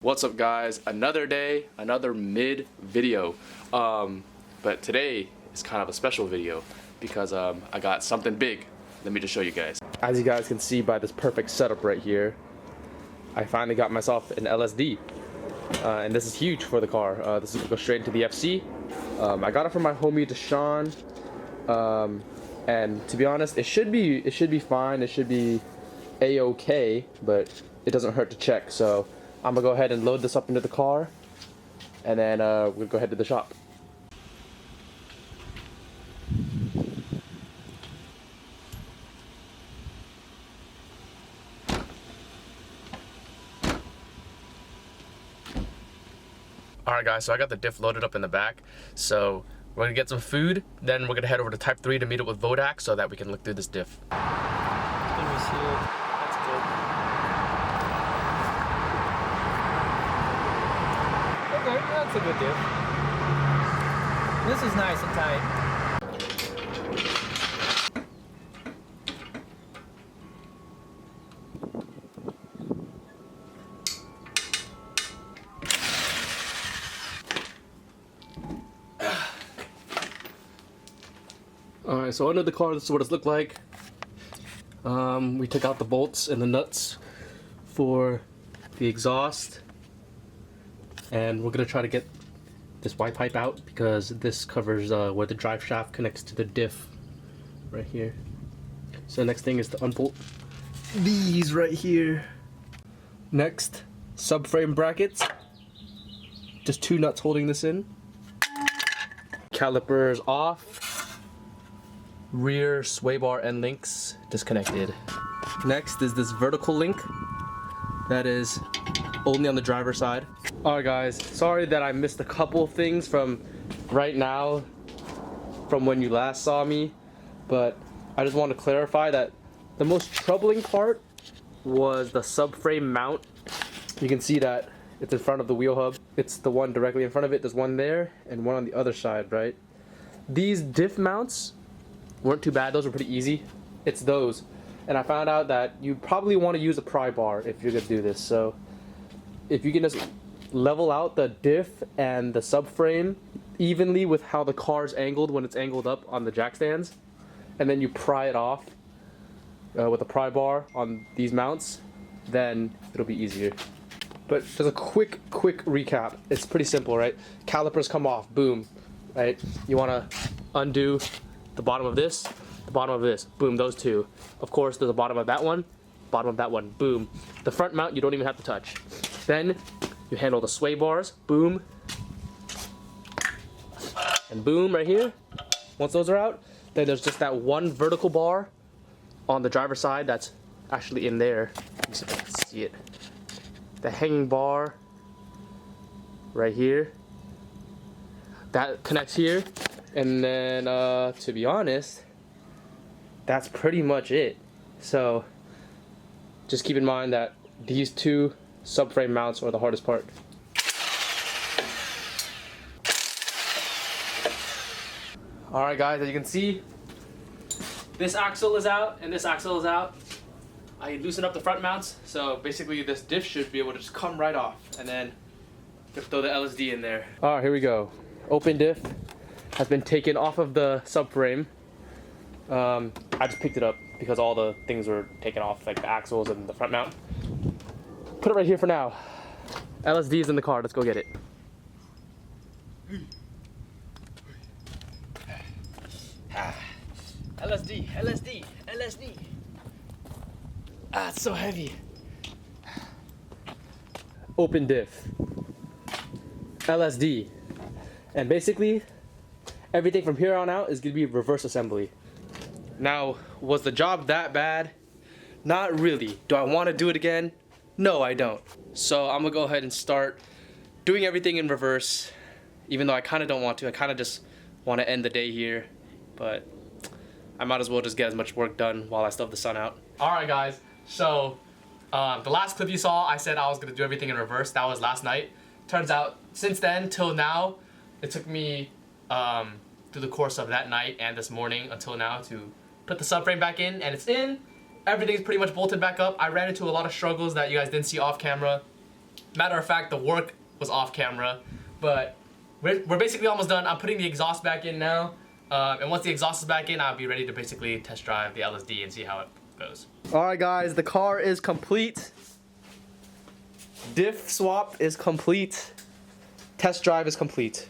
What's up guys, another day, another mid video, but today is kind of a special video because I got something big. Let me just show you guys. As you guys can see by this perfect setup right here, I finally got myself an LSD, and this is huge for the car. This is gonna go straight into the FC. I got it from my homie Deshaun, and to be honest, it should be fine. It should be a-okay, but it doesn't hurt to check. So I'm gonna go ahead and load this up into the car, and then we'll go ahead to the shop. Alright guys, so I got the diff loaded up in the back, so we're gonna get some food, then we're gonna head over to Type 3 to meet up with Vodak so that we can look through this diff. Let me see it. That's good. Okay, that's a good diff. This is nice and tight. Alright, so under the car, this is what it looked like. We took out the bolts and the nuts for the exhaust, and we're gonna try to get this white pipe out because this covers where the drive shaft connects to the diff right here. So next thing is to unbolt these right here. Next, subframe brackets, just two nuts holding this in. Calipers off. Rear sway bar end links disconnected. Next is this vertical link that is only on the driver's side. Alright guys, sorry that I missed a couple of things from right now from when you last saw me, but I just want to clarify that the most troubling part was the subframe mount. You can see that it's in front of the wheel hub. It's the one directly in front of it. There's one there and one on the other side, right? These diff mounts weren't too bad. Those were pretty easy. It's those, and I found out that you probably want to use a pry bar if you're gonna do this. So if you can just level out the diff and the subframe evenly with how the car's angled when it's angled up on the jack stands, and then you pry it off with a pry bar on these mounts, then it'll be easier. But just a quick recap. It's pretty simple, right? Calipers come off, boom, right? You want to undo the bottom of this, the bottom of this, boom, those two. Of course, there's the bottom of that one, boom. The front mount, you don't even have to touch. Then, you handle the sway bars, boom, and boom right here. Once those are out, then there's just that one vertical bar on the driver's side that's actually in there. You can see it. The hanging bar right here, that connects here. And then, to be honest, that's pretty much it. So, just keep in mind that these two subframe mounts are the hardest part. Alright guys, as you can see, this axle is out and this axle is out. I loosened up the front mounts, so basically this diff should be able to just come right off. And then, just throw the LSD in there. Alright, here we go. Open diff has been taken off of the subframe. I just picked it up because all the things were taken off, like the axles and the front mount. Put it right here for now. LSD is in the car, let's go get it. LSD. Ah, it's so heavy. Open diff. LSD. And basically, everything from here on out is going to be reverse assembly. Now, was the job that bad? Not really. Do I want to do it again? No, I don't. So I'm going to go ahead and start doing everything in reverse, even though I kind of don't want to. I kind of just want to end the day here, but I might as well just get as much work done while I still have the sun out. Alright guys, so the last clip you saw, I said I was going to do everything in reverse. That was last night. Turns out, since then till now, it took me through the course of that night and this morning until now to put the subframe back in, and it's in. Everything's pretty much bolted back up. I ran into a lot of struggles that you guys didn't see off camera. Matter of fact, the work was off camera, but we're basically almost done. I'm putting the exhaust back in now, and once the exhaust is back in, I'll be ready to basically test drive the LSD and see how it goes. All right, guys, the car is complete. Diff swap is complete. Test drive is complete.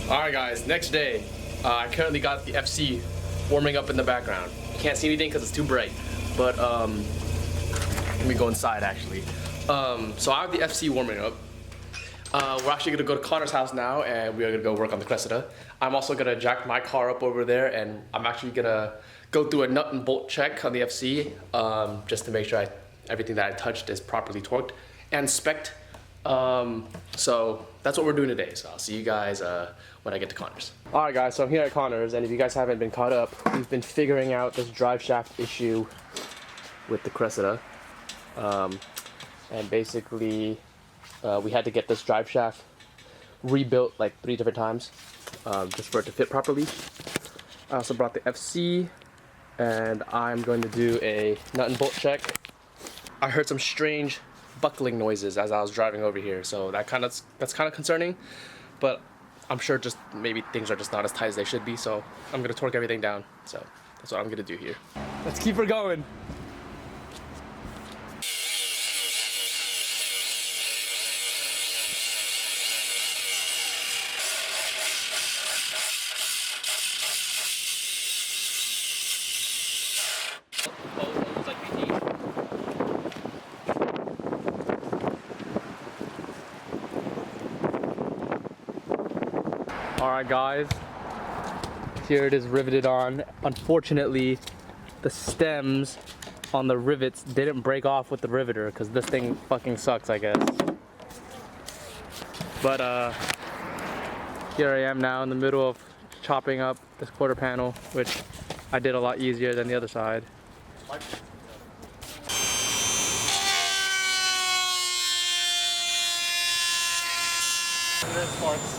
All right, guys, next day. I currently got the FC warming up in the background. You can't see anything because it's too bright, but let me go inside actually. So I have the FC warming up. We're actually gonna go to Connor's house now and we're gonna go work on the Cressida. I'm also gonna jack my car up over there and I'm actually gonna go through a nut and bolt check on the FC just to make sure everything that I touched is properly torqued and spec'd. So that's what we're doing today. So I'll see you guys when I get to Connor's. All right, guys, so I'm here at Connor's, and if you guys haven't been caught up, we've been figuring out this drive shaft issue with the Cressida. And basically, we had to get this drive shaft rebuilt like 3 different times just for it to fit properly. I also brought the FC, and I'm going to do a nut and bolt check. I heard some strange buckling noises as I was driving over here, so that's kind of concerning, but I'm sure just maybe things are just not as tight as they should be, so I'm gonna torque everything down. So that's what I'm gonna do here. Let's keep her going. Alright, guys, here it is riveted on. Unfortunately, the stems on the rivets didn't break off with the riveter because this thing fucking sucks, I guess. But here I am now in the middle of chopping up this quarter panel, which I did a lot easier than the other side. And then parts.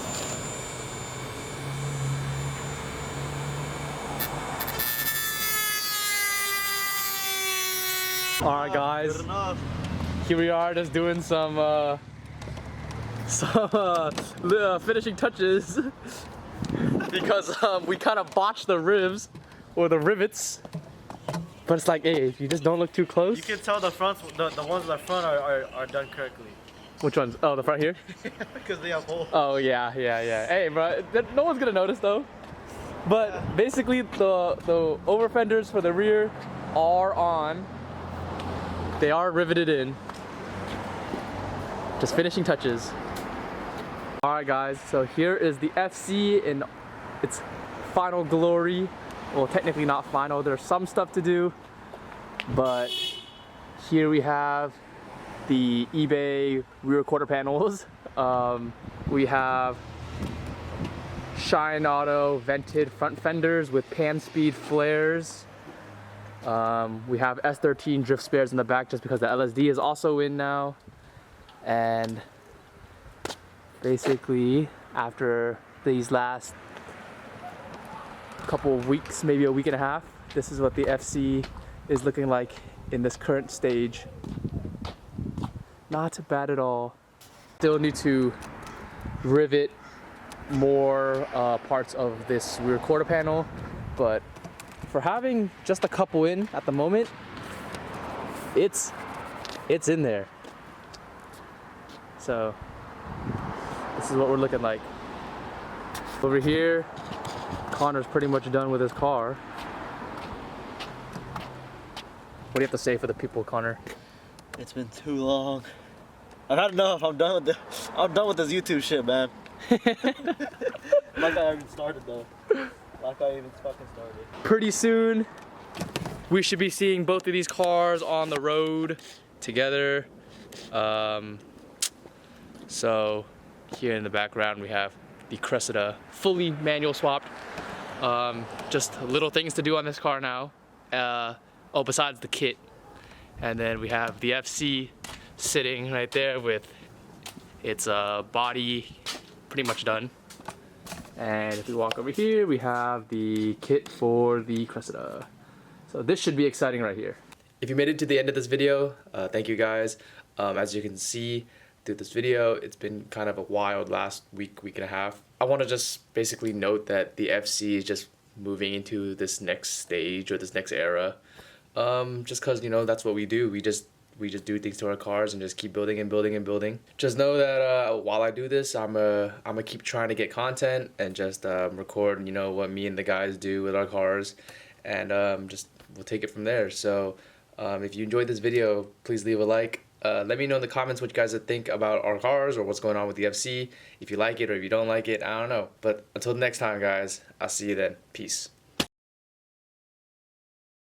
Alright, guys, here we are just doing some finishing touches because we kind of botched the ribs or the rivets, but it's like, hey, if you just don't look too close. You can tell the fronts, the ones in the front are done correctly. Which ones? Oh, the front here? Because they have holes. Oh yeah. Hey bro, no one's gonna notice though. But basically the overfenders for the rear are on. They are riveted in. Just finishing touches. Alright guys, so here is the FC in its final glory. Well, technically not final, there's some stuff to do. But here we have the eBay rear quarter panels. We have Shine Auto vented front fenders with pan speed flares. We have S13 drift spares in the back just because the LSD is also in now. And basically, after these last couple of weeks, maybe a week and a half, this is what the FC is looking like in this current stage. Not bad at all. Still need to rivet more parts of this rear quarter panel, but for having just a couple in at the moment, it's in there. So this is what we're looking like. Over here, Connor's pretty much done with his car. What do you have to say for the people, Connor? It's been too long. I don't know if I'm done with this YouTube shit, man. Like I even started though. Like I even fucking started. Pretty soon, we should be seeing both of these cars on the road together. So here in the background we have the Cressida, fully manual swapped. Just little things to do on this car now. Oh, besides the kit. And then we have the FC sitting right there with its body pretty much done. And if we walk over here, we have the kit for the Cressida. So this should be exciting right here. If you made it to the end of this video, thank you guys. As you can see, do this video. It's been kind of a wild last week and a half. I want to just basically note that the FC is just moving into this next stage or this next era. Just cause, you know, that's what we do. We just do things to our cars and just keep building and building and building. Just know that while I do this, I'm gonna keep trying to get content and just record, you know, what me and the guys do with our cars, and just we'll take it from there. So if you enjoyed this video, please leave a like. Let me know in the comments what you guys think about our cars or what's going on with the FC. If you like it or if you don't like it, I don't know. But until next time, guys, I'll see you then. Peace.